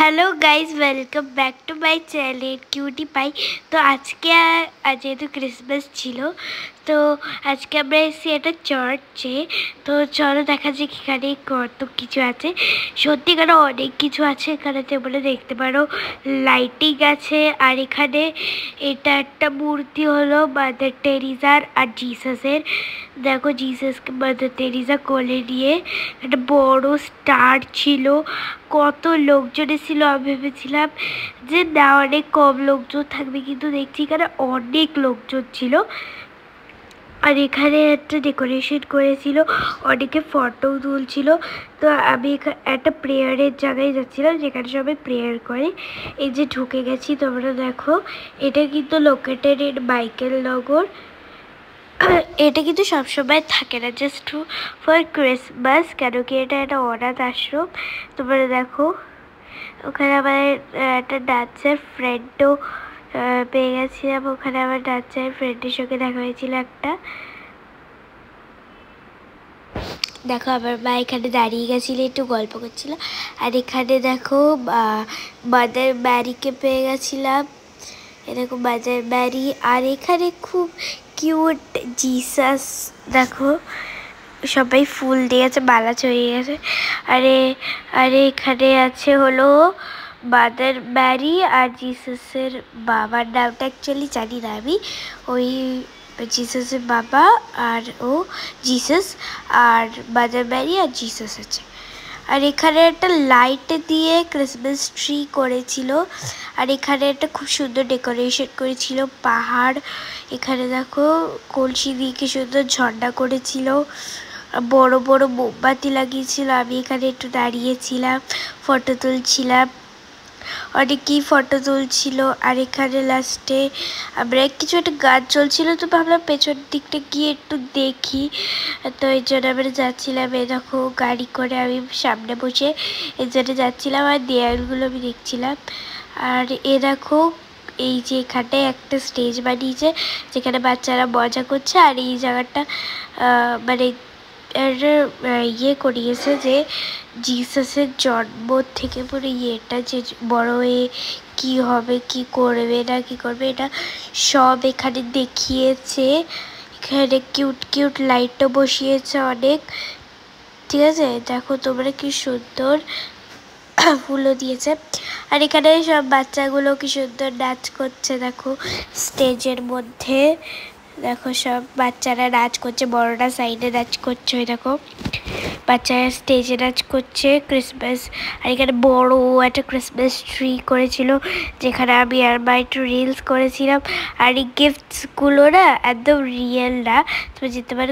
Hello guys, welcome back to my channel cutie pie. তো আজকে যেহেতু ক্রিসমাস ছিল, তো আজকে আমরা এসেছি একটা চার্চে। তো চলো দেখা যাক এখানে কত কিছু আছে। সত্যিকার অনেক কিছু আছে এখানে, তোমরা দেখতে পারো লাইটিং আছে। আর এখানে এটা একটা মূর্তি হলো মাদার টেরিজার আর জিসাসের। দেখো জিসাসকে মাদার টেরিজা কোলে নিয়ে একটা বড় স্টার ছিল। কত লোকজন ছিল, আমি ভেবেছিলাম যে না অনেক কম লোকজন থাকবে, কিন্তু দেখছি এখানে অনেক লোকজন ছিল। আর এখানে একটা ডেকোরেশন করেছিল, অনেকে ফটো তুলছিল। তো আমি একটা প্রেয়ারের জায়গায় যাচ্ছিলাম যেখানে সবাই প্রেয়ার করে। এই যে ঢুকে গেছি, তোমরা দেখো এটা কিন্তু লোকেটেড ইন মাইকেল নগর। এটা কিন্তু সবসময় থাকে না, জাস্ট ফর ক্রিসমাস, কেন কি এটা একটা অনাথ আশ্রম। তোমরা দেখো ওখানে আমার একটা ডান্সের ফ্রেন্ডও পেয়ে গেছিলাম। ওখানে আমার ডান্সের ফ্রেন্ডের সঙ্গে দেখা হয়েছিল একটা। দেখো আমার মা এখানে দাঁড়িয়ে গেছিলো, একটু গল্প করছিল। আর এখানে দেখো মাদার ম্যারিকে পেয়ে গেছিলাম, এরকম মাদার ম্যারি। আর এখানে খুব কিউট জিসাস, দেখো সবাই ফুল দিয়েছে, মালা চড়িয়ে গেছে। আরে এখানে আছে হলো মাদার ম্যারি আর জিসাসের বাবার নামটা অ্যাকচুয়ালি জানি না আমি। ওই জিসাসের বাবা আর ও জিসাস, আর মাদার ম্যারি আর জিসাস আছে। আর এখানে একটা লাইট দিয়ে ক্রিসমাস ট্রি করেছিল। আর এখানে একটা খুব সুন্দর ডেকোরেশন করেছিল, পাহাড়। এখানে দেখো কলসি দিয়ে কি সুন্দর ঝর্ণা করেছিল, বড় বড় মোমবাতি লাগিয়েছিল। আমি এখানে একটু দাঁড়িয়েছিলাম, ফটো তুলছিলাম, অনেকেই ফটো তুলছিল। আর এখানে লাস্টে আমরা কিছু একটা গান চলছিল, তো ভাবলাম পেছন দিকটা গিয়ে একটু দেখি। তো এই জন্য আমরা যাচ্ছিলাম। এ দেখো গাড়ি করে আমি সামনে বসে এই জন্য যাচ্ছিলাম, আর দেয়ালগুলো আমি দেখছিলাম। আর এ দেখো এই যে এখানটায় একটা স্টেজ বানিয়েছে যেখানে বাচ্চারা মজা করছে। আর এই জায়গাটা মানে ইয়ে করিয়েছে যে জিসাসের জন্ম থেকে পুরো ইয়েটা, যে বড় হয়ে কী হবে, কি করবে না কি করবে, এটা সব এখানে দেখিয়েছে। এখানে কিউট কিউট লাইটও বসিয়েছে অনেক, ঠিক আছে। দেখো তোমরা কি সুন্দর ফুলও দিয়েছে। আর এখানে সব বাচ্চাগুলো কি সুন্দর নাচ করছে, দেখো স্টেজের মধ্যে। দেখো সব বাচ্চারা নাচ করছে, বড়রা সাইডে নাচ করছে। ওই দেখো বাচ্চারা স্টেজে নাচ করছে ক্রিসমাস। আর এখানে বড় একটা ক্রিসমাস ট্রি করেছিল যেখানে আমি আর মা একটু রিলস করেছিলাম। আর এই গিফটসগুলো না একদম রিয়েল না, তুমি যেতে পারো